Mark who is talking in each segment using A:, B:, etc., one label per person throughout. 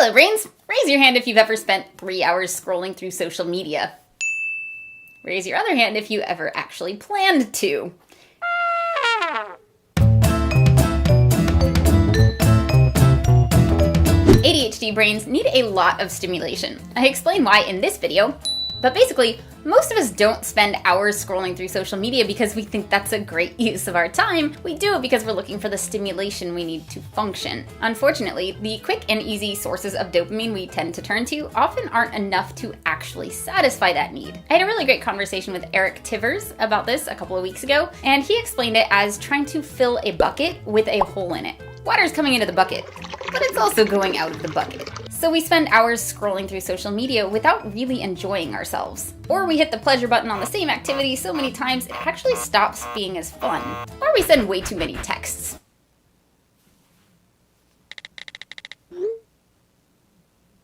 A: Hello, brains! Raise your hand if you've ever spent 3 hours scrolling through social media. Raise your other hand if you ever actually planned to. ADHD brains need a lot of stimulation. I explain why in this video, but basically, most of us don't spend hours scrolling through social media because we think that's a great use of our time. We do it because we're looking for the stimulation we need to function. Unfortunately, the quick and easy sources of dopamine we tend to turn to often aren't enough to actually satisfy that need. I had a really great conversation with Eric Tivers about this a couple of weeks ago, and he explained it as trying to fill a bucket with a hole in it. Water's coming into the bucket, but it's also going out of the bucket. So we spend hours scrolling through social media without really enjoying ourselves. Or we hit the pleasure button on the same activity so many times it actually stops being as fun. Or we send way too many texts.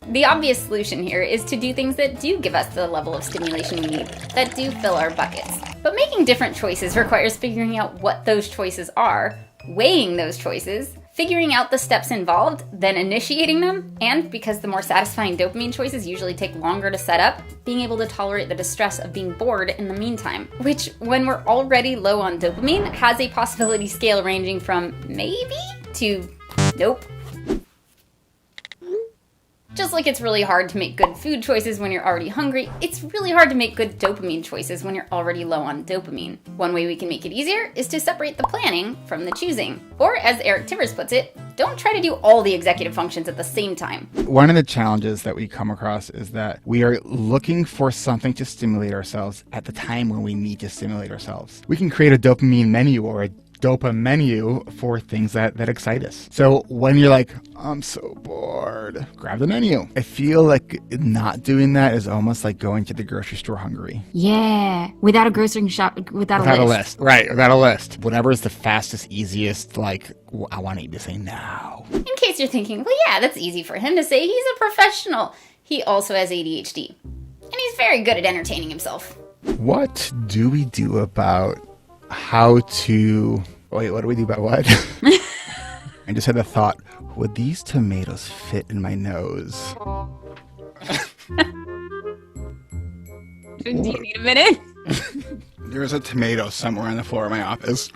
A: The obvious solution here is to do things that do give us the level of stimulation we need, that do fill our buckets. But making different choices requires figuring out what those choices are, weighing those choices, figuring out the steps involved, then initiating them, and because the more satisfying dopamine choices usually take longer to set up, being able to tolerate the distress of being bored in the meantime, which, when we're already low on dopamine, has a possibility scale ranging from maybe to nope. Just like it's really hard to make good food choices when you're already hungry, it's really hard to make good dopamine choices when you're already low on dopamine. One way we can make it easier is to separate the planning from the choosing. Or, as Eric Tivers puts it, don't try to do all the executive functions at the same time.
B: One of the challenges that we come across is that we are looking for something to stimulate ourselves at the time when we need to stimulate ourselves. We can create a dopamine menu or a dopa-menu for things that excite us. So when you're like, I'm so bored, grab the menu. I feel like not doing that is almost like going to the grocery store hungry.
C: Yeah, without a grocery shop, without a list.
B: Right, without a list. Whatever is the fastest, easiest, like, I want you to say now.
A: In case you're thinking, well, yeah, that's easy for him to say. He's a professional. He also has ADHD. And he's very good at entertaining himself.
B: What do we do about how to... Wait, what do we do about what? I just had a thought. Would these tomatoes fit in my nose?
C: Do you need a minute?
B: There's a tomato somewhere on the floor of my office.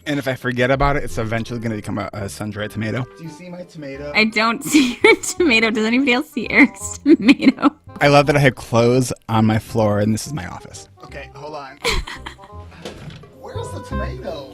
B: And if I forget about it, it's eventually going to become a sun-dried tomato. Do you see my tomato?
C: I don't see your tomato. Does anybody else see Eric's tomato?
B: I love that I have clothes on my floor, and this is my office. Okay, hold on. Where's the tomato?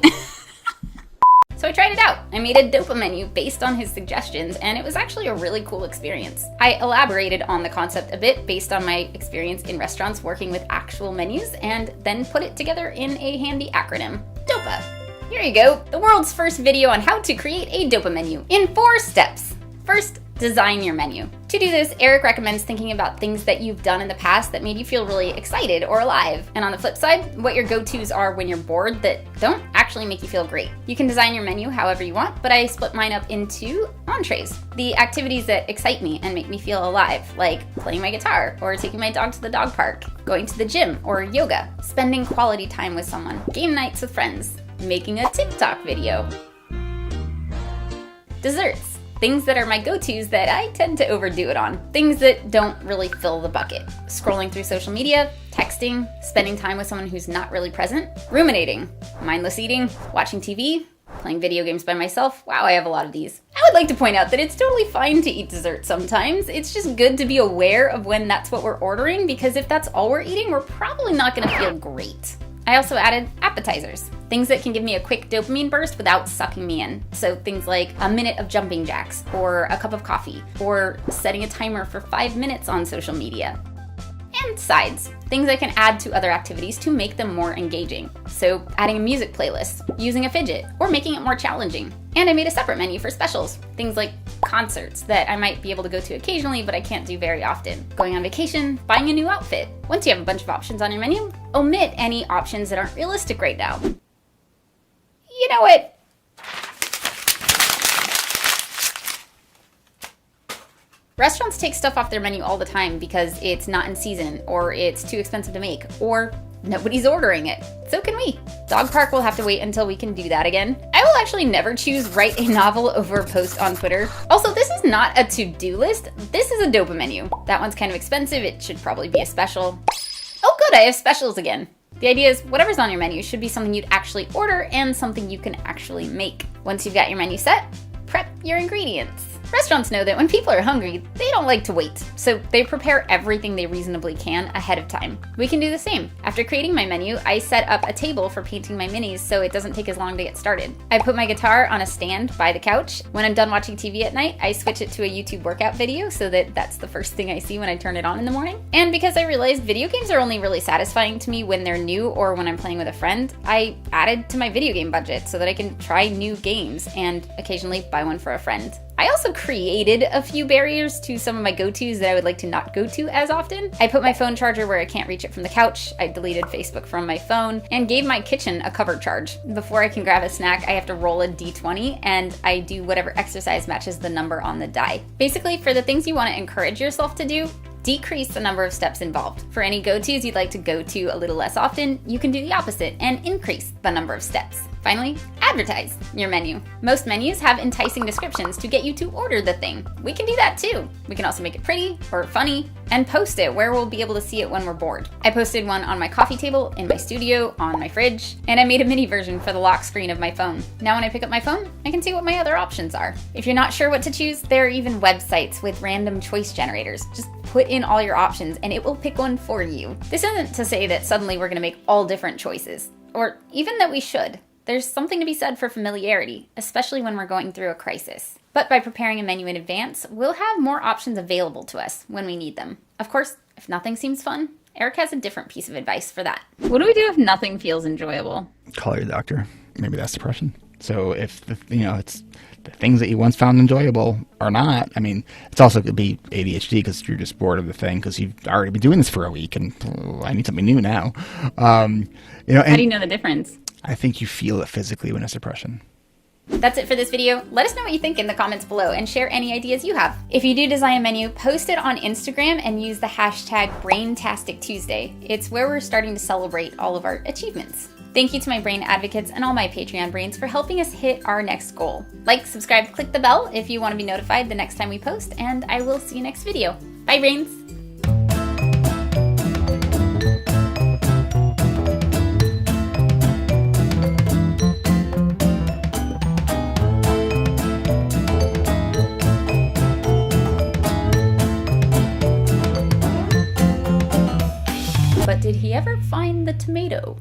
A: So I tried it out. I made a dopa-menu based on his suggestions, and it was actually a really cool experience. I elaborated on the concept a bit based on my experience in restaurants working with actual menus, and then put it together in a handy acronym, DOPA. Here you go, the world's first video on how to create a dopa-menu in 4 steps. First, design your menu. To do this, Eric recommends thinking about things that you've done in the past that made you feel really excited or alive. And on the flip side, what your go-tos are when you're bored that don't actually make you feel great. You can design your menu however you want, but I split mine up into entrees. The activities that excite me and make me feel alive, like playing my guitar, or taking my dog to the dog park, going to the gym or yoga, spending quality time with someone, game nights with friends, making a TikTok video. Desserts. Things that are my go-tos that I tend to overdo it on. Things that don't really fill the bucket. Scrolling through social media, texting, spending time with someone who's not really present, ruminating, mindless eating, watching TV, playing video games by myself. Wow, I have a lot of these. I would like to point out that it's totally fine to eat dessert sometimes. It's just good to be aware of when that's what we're ordering, because if that's all we're eating, we're probably not gonna feel great. I also added appetizers, things that can give me a quick dopamine burst without sucking me in. So things like a minute of jumping jacks, or a cup of coffee, or setting a timer for 5 minutes on social media. And sides, things I can add to other activities to make them more engaging. So adding a music playlist, using a fidget, or making it more challenging. And I made a separate menu for specials, things like concerts that I might be able to go to occasionally but I can't do very often. Going on vacation, buying a new outfit. Once you have a bunch of options on your menu, omit any options that aren't realistic right now. You know what? Restaurants take stuff off their menu all the time because it's not in season, or it's too expensive to make, or Nobody's ordering it. So can we. Dog park will have to wait until we can do that again. I will actually never choose write a novel over a post on Twitter. Also, this is not a to-do list. This is a dopa-menu. That one's kind of expensive. It should probably be a special. Oh good, I have specials again. The idea is whatever's on your menu should be something you'd actually order and something you can actually make. Once you've got your menu set, prep your ingredients. Restaurants know that when people are hungry, they don't like to wait, so they prepare everything they reasonably can ahead of time. We can do the same. After creating my menu, I set up a table for painting my minis so it doesn't take as long to get started. I put my guitar on a stand by the couch. When I'm done watching TV at night, I switch it to a YouTube workout video so that that's the first thing I see when I turn it on in the morning. And because I realized video games are only really satisfying to me when they're new or when I'm playing with a friend, I added to my video game budget so that I can try new games and occasionally buy one for a friend. I also created a few barriers to some of my go-tos that I would like to not go to as often. I put my phone charger where I can't reach it from the couch, I deleted Facebook from my phone, and gave my kitchen a covered charge. Before I can grab a snack, I have to roll a d20, and I do whatever exercise matches the number on the die. Basically, for the things you want to encourage yourself to do, decrease the number of steps involved. For any go-tos you'd like to go to a little less often, you can do the opposite and increase the number of steps. Finally, advertise your menu. Most menus have enticing descriptions to get you to order the thing. We can do that too. We can also make it pretty or funny and post it where we'll be able to see it when we're bored. I posted one on my coffee table, in my studio, on my fridge, and I made a mini version for the lock screen of my phone. Now when I pick up my phone, I can see what my other options are. If you're not sure what to choose, there are even websites with random choice generators. Just put in all your options and it will pick one for you. This isn't to say that suddenly we're gonna make all different choices, or even that we should. There's something to be said for familiarity, especially when we're going through a crisis. But by preparing a menu in advance, we'll have more options available to us when we need them. Of course, if nothing seems fun, Eric has a different piece of advice for that.
C: What do we do if nothing feels enjoyable?
B: Call your doctor. Maybe that's depression. So if it's the things that you once found enjoyable are not. I mean, it's also could be ADHD because you're just bored of the thing because you've already been doing this for a week and I need something new now.
C: How do you know the difference?
B: I think you feel it physically when it's depression.
A: That's it for this video. Let us know what you think in the comments below and share any ideas you have. If you do design a menu, post it on Instagram and use the hashtag BrainTasticTuesday. It's where we're starting to celebrate all of our achievements. Thank you to my brain advocates and all my Patreon brains for helping us hit our next goal. Like, subscribe, click the bell if you want to be notified the next time we post, and I will see you next video. Bye, brains! But did he ever find the tomato?